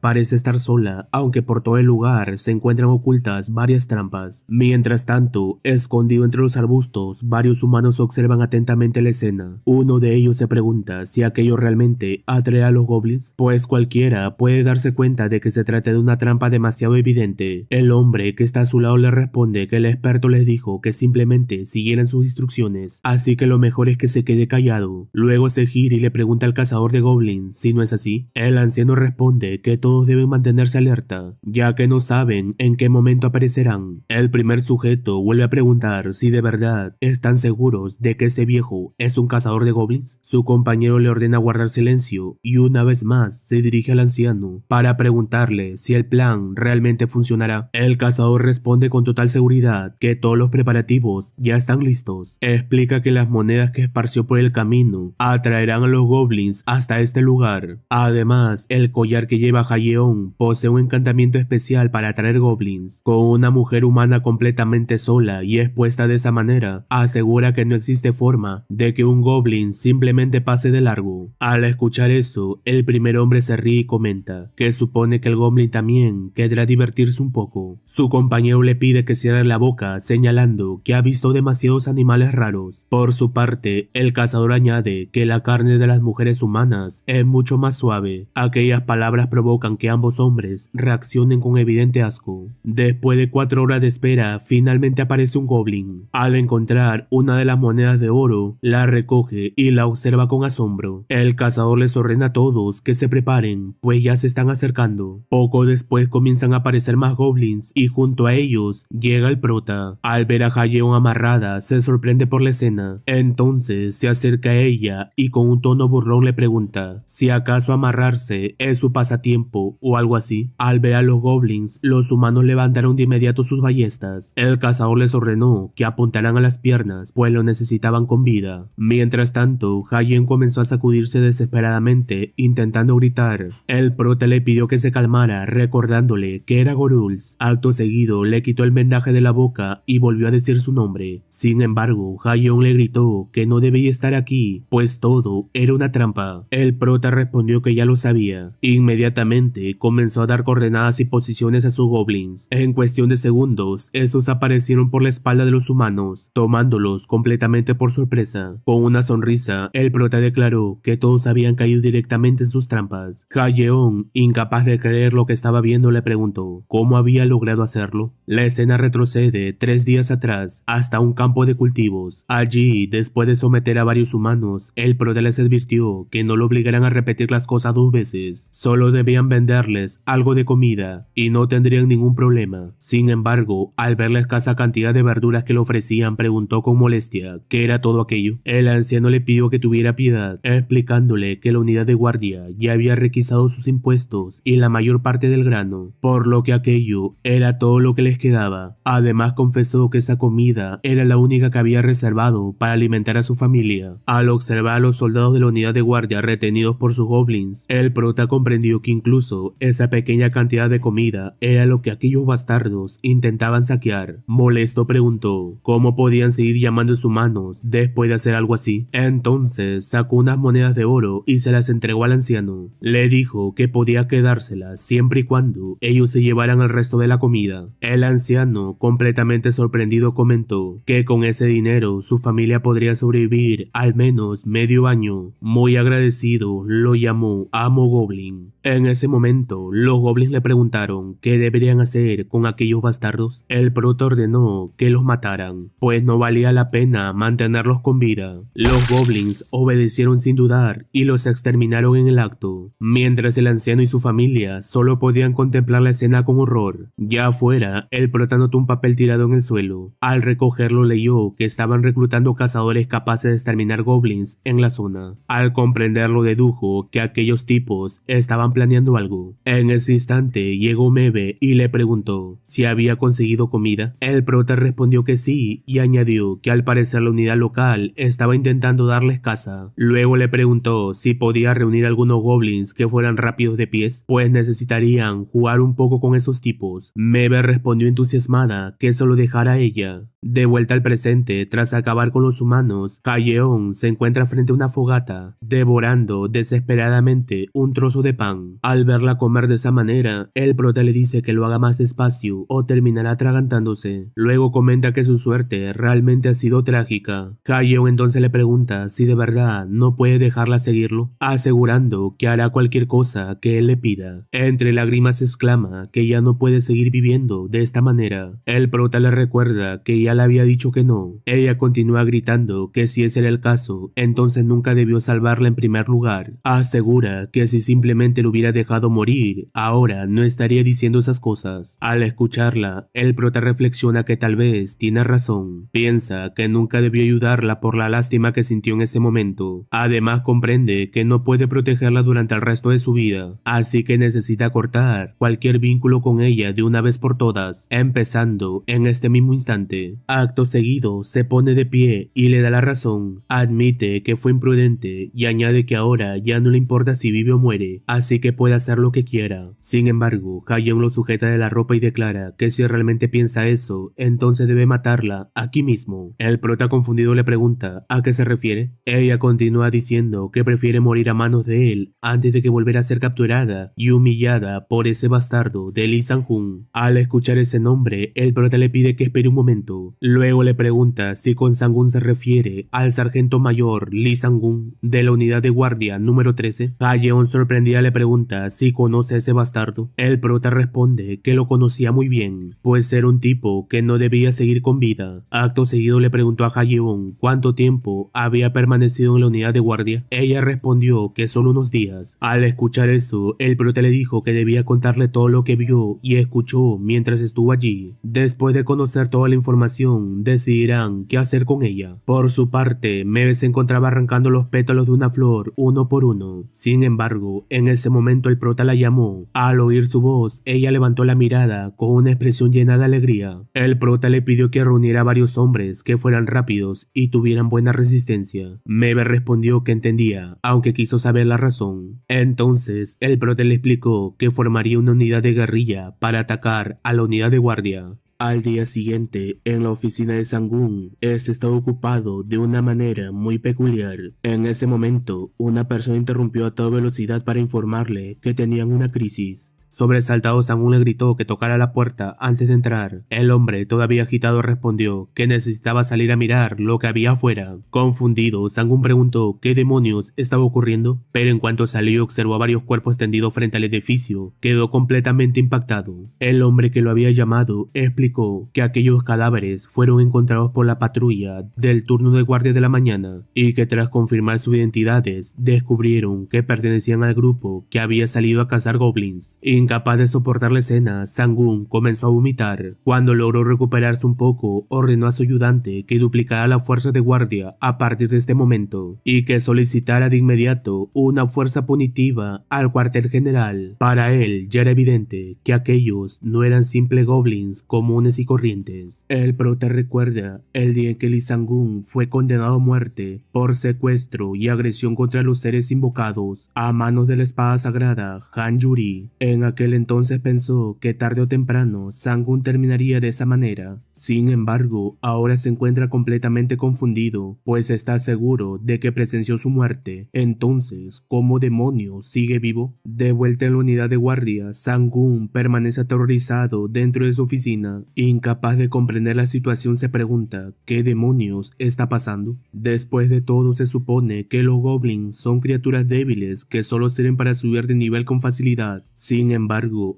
parece estar sola, aunque por todo el lugar se encuentran ocultas varias trampas. Mientras tanto, escondido entre los arbustos, varios humanos observan atentamente la escena. Uno de ellos se pregunta si aquello realmente atrae a los goblins, pues cualquiera puede darse cuenta de que se trata de una trampa demasiado evidente. El hombre que está a su lado le responde que el experto les dijo que simplemente siguieran sus instrucciones, así que lo mejor es que se quede callado. Luego se gira y le pregunta al cazador de goblins si no es así. El anciano responde que todos deben mantenerse alerta, ya que no saben en qué momento aparecerán. El primer sujeto vuelve a preguntar si de verdad están seguros de que ese viejo es un cazador de goblins. Su compañero le ordena guardar silencio y una vez más se dirige al anciano para preguntarle si el plan realmente funcionará. El cazador responde con total seguridad que todos los preparativos ya están listos. Explica que las monedas que esparció por el camino atraerán a los goblins hasta este lugar. Además, el collar que lleva Hayeon posee un encantamiento especial para atraer goblins. Con una mujer humana completamente sola y expuesta de esa manera, asegura que no existe forma de que un goblin simplemente pase de largo. Al escuchar eso, el primer hombre se ríe y comenta que supone que el goblin también querrá divertirse un poco. Su compañero le pide que cierre la boca, señalando que ha visto demasiados animales raros. Por su parte, el cazador añade que la carne de las mujeres humanas es mucho más suave. Aquellas palabras provocan que ambos hombres reaccionen con evidente asco. Después de 4 horas de espera, finalmente aparece un goblin. Al encontrar una de las monedas de oro, la recoge y la observa con asombro. El cazador les ordena a todos que se preparen, pues ya se están acercando. Poco después comienzan a aparecer más goblins y junto a ellos llega el prota. Al ver a Hayeon amarrada, se sorprende por la escena. Entonces se acerca a ella y con un tono burlón le pregunta si acaso amarrarse es su pasatiempo o algo así. Al ver a los goblins, los humanos levantaron de inmediato sus ballestas. El cazador les ordenó que apuntaran a las piernas, pues lo necesitaban con vida. Mientras tanto, Hayeon comenzó a sacudirse desesperadamente, intentando gritar. El prota le pidió que se calmara, recordándole que era Goruls. Acto seguido, le quitó el vendaje de la boca y volvió a decir su nombre. Sin embargo, Hayeon le gritó que no debía estar aquí, pues todo era una trampa. El prota respondió que ya lo sabía. Inmediatamente comenzó a dar coordenadas y posiciones a sus goblins. En cuestión de segundos, estos aparecieron por la espalda de los humanos, tomándolos completamente por sorpresa. Con una sonrisa, el prota declaró que todos habían caído directamente en sus trampas. Hayeon, incapaz de creer lo que estaba viendo, le preguntó cómo había logrado hacerlo. La escena retrocede 3 días atrás, hasta un campo de cultivos. Allí, después de someter a varios humanos, el prota les advirtió que no lo obligaran a repetir las cosas 2 veces. Solo debían venderles algo de comida y no tendrían ningún problema. Sin embargo, al ver la escasa cantidad de verduras que le ofrecían, preguntó con molestia qué era todo aquello. El anciano le pidió que tuviera piedad, explicándole que la unidad de guardia ya había requisado sus impuestos y la mayor parte del grano, por lo que aquello era todo lo que les quedaba. Además confesó que esa comida era la única que había reservado para alimentar a su familia. Al observar a los soldados de la unidad de guardia retenidos por sus goblins, el prota comprendió que incluso esa pequeña cantidad de comida era lo que aquellos bastardos intentaban saquear. Molesto preguntó cómo podían seguir llamando a sus manos después de hacer algo así. Entonces sacó unas monedas de oro y se las entregó al anciano. Le dijo que podía quedárselas siempre y cuando ellos se llevaran el resto de la comida. El anciano, completamente sorprendido, comentó que con ese dinero su familia podría sobrevivir al menos medio año. Muy agradecido, lo llamó Amo Goblin. En ese momento, los goblins le preguntaron qué deberían hacer con aquellos bastardos. El prota ordenó que los mataran, pues no valía la pena mantenerlos con vida. Los goblins obedecieron sin dudar y los exterminaron en el acto, mientras el anciano y su familia solo podían contemplar la escena con horror. Ya afuera, el prota notó un papel tirado en el suelo. Al recogerlo leyó que estaban reclutando cazadores capaces de exterminar goblins en la zona. Al comprenderlo dedujo que aquellos tipos estaban planeando algo. En ese instante llegó Mebe y le preguntó si había conseguido comida. El prota respondió que sí y añadió que al parecer la unidad local estaba intentando darles caza. Luego le preguntó si podía reunir algunos goblins que fueran rápidos de pies, pues necesitarían jugar un poco con esos tipos. Mebe respondió entusiasmada que se lo dejara a ella. De vuelta al presente, tras acabar con los humanos, Calleón se encuentra frente a una fogata, devorando desesperadamente un trozo de pan. Al verla comer de esa manera, el prota le dice que lo haga más despacio o terminará atragantándose. Luego comenta que su suerte realmente ha sido trágica. Calleón entonces le pregunta si de verdad no puede dejarla seguirlo, asegurando que hará cualquier cosa que él le pida. Entre lágrimas exclama que ya no puede seguir viviendo de esta manera. El prota le recuerda que ya le había dicho que no. Ella continúa gritando que si ese era el caso, entonces nunca debió salvarla en primer lugar. Asegura que si simplemente lo hubiera dejado morir, ahora no estaría diciendo esas cosas. Al escucharla, el prota reflexiona que tal vez tiene razón. Piensa que nunca debió ayudarla por la lástima que sintió en ese momento. Además comprende que no puede protegerla durante el resto de su vida, así que necesita cortar cualquier vínculo con ella de una vez por todas, empezando en este mismo instante. Acto seguido se pone de pie y le da la razón. Admite que fue imprudente y añade que ahora ya no le importa si vive o muere, así que puede hacer lo que quiera. Sin embargo, Calleón lo sujeta de la ropa y declara que si realmente piensa eso, entonces debe matarla aquí mismo. El prota confundido le pregunta a qué se refiere. Ella continúa diciendo que prefiere morir a manos de él antes de que volviera a ser capturada y humillada por ese bastardo de Lee Sang-hun. Al escuchar ese nombre, el prota le pide que espere un momento. Luego le pregunta si con Sang-hun se refiere al sargento mayor Lee Sang-hun de la unidad de guardia número 13. Calleón sorprendida le pregunta si conoce a ese bastardo. El prota responde que lo conocía muy bien, pues era un tipo que no debía seguir con vida. Acto seguido le preguntó a Calleón cuánto tiempo había permanecido en la unidad de guardia. Ella respondió que solo unos días. Al escuchar eso, el prota le dijo que debía contarle todo lo que vio y escuchó mientras estuvo allí. Después de conocer toda la información, decidirán qué hacer con ella. Por su parte, Mebe se encontraba arrancando los pétalos de una flor uno por uno. Sin embargo, en ese momento el prota la llamó. Al oír su voz, ella levantó la mirada con una expresión llena de alegría. El prota le pidió que reuniera a varios hombres que fueran rápidos y tuvieran buena resistencia. Mebe respondió que entendía, aunque quiso saber la razón. Entonces, el prota le explicó que formaría una unidad de guerrilla para atacar a la unidad de guardia. Al día siguiente, en la oficina de Sang-hun, este estaba ocupado de una manera muy peculiar. En ese momento, una persona interrumpió a toda velocidad para informarle que tenían una crisis. Sobresaltado, Sang-hun le gritó que tocara la puerta antes de entrar. El hombre, todavía agitado, respondió que necesitaba salir a mirar lo que había afuera. Confundido, Sang-hun preguntó qué demonios estaba ocurriendo, pero en cuanto salió y observó a varios cuerpos tendidos frente al edificio, quedó completamente impactado. El hombre que lo había llamado explicó que aquellos cadáveres fueron encontrados por la patrulla del turno de guardia de la mañana y que tras confirmar sus identidades, descubrieron que pertenecían al grupo que había salido a cazar goblins. Incapaz de soportar la escena, Sang-hun comenzó a vomitar. Cuando logró recuperarse un poco, ordenó a su ayudante que duplicara la fuerza de guardia a partir de este momento y que solicitara de inmediato una fuerza punitiva al cuartel general. Para él ya era evidente que aquellos no eran simples goblins comunes y corrientes. El prota recuerda el día en que Lee Sang-hun fue condenado a muerte por secuestro y agresión contra los seres invocados a manos de la espada sagrada Han Yuri. En aquel Aquel entonces pensó que tarde o temprano Sang-gun terminaría de esa manera. Sin embargo, ahora se encuentra completamente confundido, pues está seguro de que presenció su muerte. Entonces, ¿cómo demonios sigue vivo? De vuelta en la unidad de guardia, Sang-gun permanece aterrorizado dentro de su oficina. Incapaz de comprender la situación, se pregunta ¿qué demonios está pasando? Después de todo, se supone que los goblins son criaturas débiles que solo sirven para subir de nivel con facilidad. Sin embargo,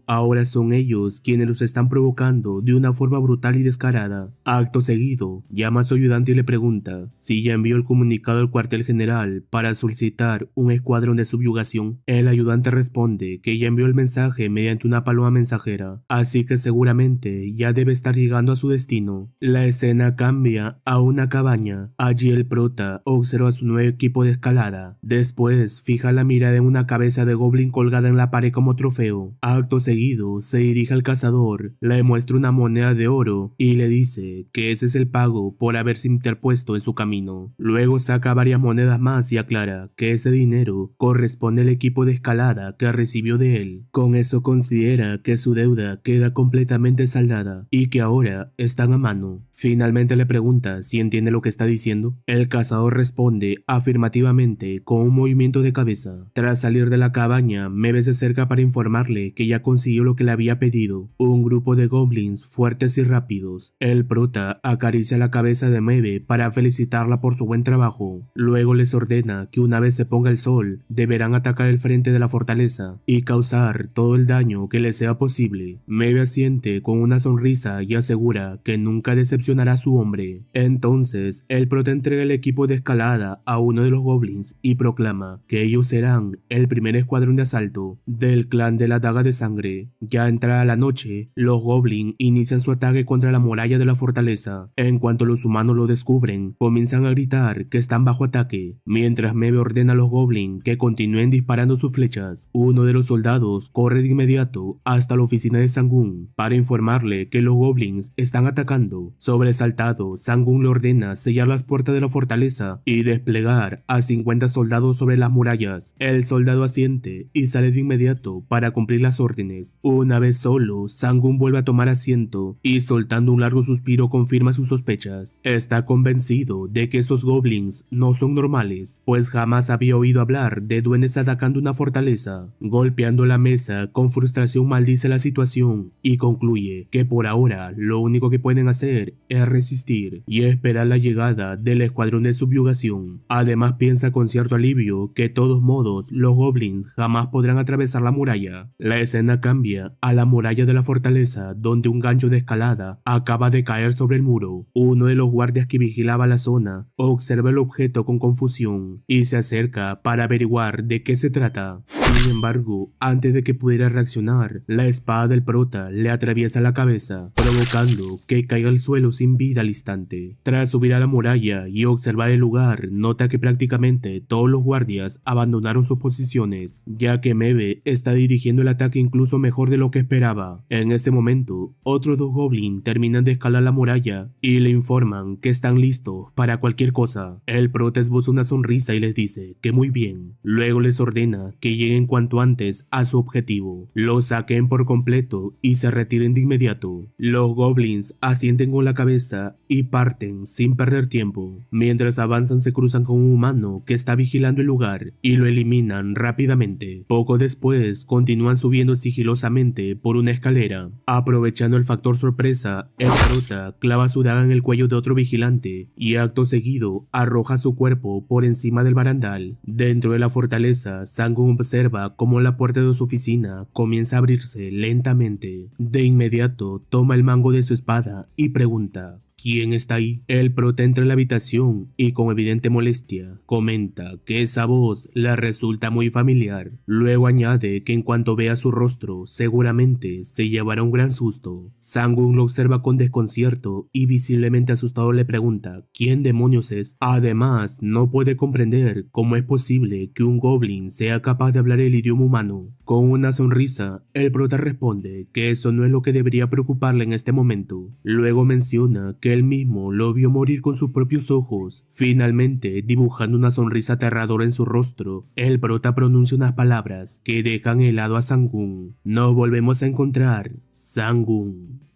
ahora son ellos quienes los están provocando de una forma brutal y descarada. Acto seguido, llama a su ayudante y le pregunta si ya envió el comunicado al cuartel general para solicitar un escuadrón de subyugación. El ayudante responde que ya envió el mensaje mediante una paloma mensajera, así que seguramente ya debe estar llegando a su destino. La escena cambia a una cabaña. Allí el prota observa su nuevo equipo de escalada. Después fija la mirada en una cabeza de goblin colgada en la pared como trofeo. Acto seguido se dirige al cazador, le muestra una moneda de oro y le dice que ese es el pago por haberse interpuesto en su camino. Luego saca varias monedas más y aclara que ese dinero corresponde al equipo de escalada que recibió de él. Con eso considera que su deuda queda completamente saldada y que ahora están a mano. Finalmente le pregunta si entiende lo que está diciendo. El cazador responde afirmativamente con un movimiento de cabeza. Tras salir de la cabaña, Mebe se acerca para informarle que ya consiguió lo que le había pedido, un grupo de goblins fuertes y rápidos. El prota acaricia la cabeza de Mebe para felicitarla por su buen trabajo. Luego les ordena que una vez se ponga el sol, deberán atacar el frente de la fortaleza y causar todo el daño que les sea posible. Mebe asiente con una sonrisa y asegura que nunca decepcionará a su hombre. Entonces, el prota entrega el equipo de escalada a uno de los goblins y proclama que ellos serán el primer escuadrón de asalto del clan de la daga de sangre. Ya entrada la noche, los goblins inician su ataque contra la muralla de la fortaleza. En cuanto los humanos lo descubren, comienzan a gritar que están bajo ataque, mientras Mebe ordena a los goblins que continúen disparando sus flechas. Uno de los soldados corre de inmediato hasta la oficina de Sang-gun para informarle que los goblins están atacando. Sobresaltado, Sang-gun le ordena sellar las puertas de la fortaleza y desplegar a 50 soldados sobre las murallas. El soldado asiente y sale de inmediato para cumplir las órdenes. Una vez solo, Sang-gun vuelve a tomar asiento y soltando un largo suspiro confirma sus sospechas. Está convencido de que esos goblins no son normales, pues jamás había oído hablar de duendes atacando una fortaleza. Golpeando la mesa, con frustración maldice la situación y concluye que por ahora lo único que pueden hacer es resistir y esperar la llegada del escuadrón de subyugación. Además piensa con cierto alivio que de todos modos los goblins jamás podrán atravesar la muralla. La escena cambia a la muralla de la fortaleza, donde un gancho de escalada acaba de caer sobre el muro. Uno de los guardias que vigilaba la zona observa el objeto con confusión y se acerca para averiguar de qué se trata. Sin embargo, antes de que pudiera reaccionar, la espada del prota le atraviesa la cabeza, provocando que caiga al suelo sin vida al instante. Tras subir a la muralla y observar el lugar, nota que prácticamente todos los guardias abandonaron sus posiciones, ya que Mebe está dirigiendo el ataque incluso mejor de lo que esperaba. En ese momento, otros dos goblins terminan de escalar la muralla y le informan que están listos para cualquier cosa. El prota esboza una sonrisa y les dice que muy bien. Luego les ordena que lleguen cuanto antes a su objetivo, lo saquen por completo y se retiren de inmediato. Los goblins asienten con la cabeza y parten sin perder tiempo. Mientras avanzan se cruzan con un humano que está vigilando el lugar y lo eliminan rápidamente. Poco después continúan subiendo sigilosamente por una escalera. Aprovechando el factor sorpresa, el prota clava su daga en el cuello de otro vigilante y acto seguido arroja su cuerpo por encima del barandal. Dentro de la fortaleza, Sang-gun observa cómo la puerta de su oficina comienza a abrirse lentamente. De inmediato toma el mango de su espada y pregunta ¿quién está ahí? El prota entra en la habitación y con evidente molestia comenta que esa voz le resulta muy familiar. Luego añade que en cuanto vea su rostro seguramente se llevará un gran susto. Sang-gun lo observa con desconcierto y visiblemente asustado le pregunta ¿quién demonios es? Además no puede comprender cómo es posible que un goblin sea capaz de hablar el idioma humano. Con una sonrisa, el prota responde que eso no es lo que debería preocuparle en este momento. Luego menciona que que él mismo lo vio morir con sus propios ojos. Finalmente, dibujando una sonrisa aterradora en su rostro, el prota pronuncia unas palabras que dejan helado a Sang-gun. Nos volvemos a encontrar, Sang-gun.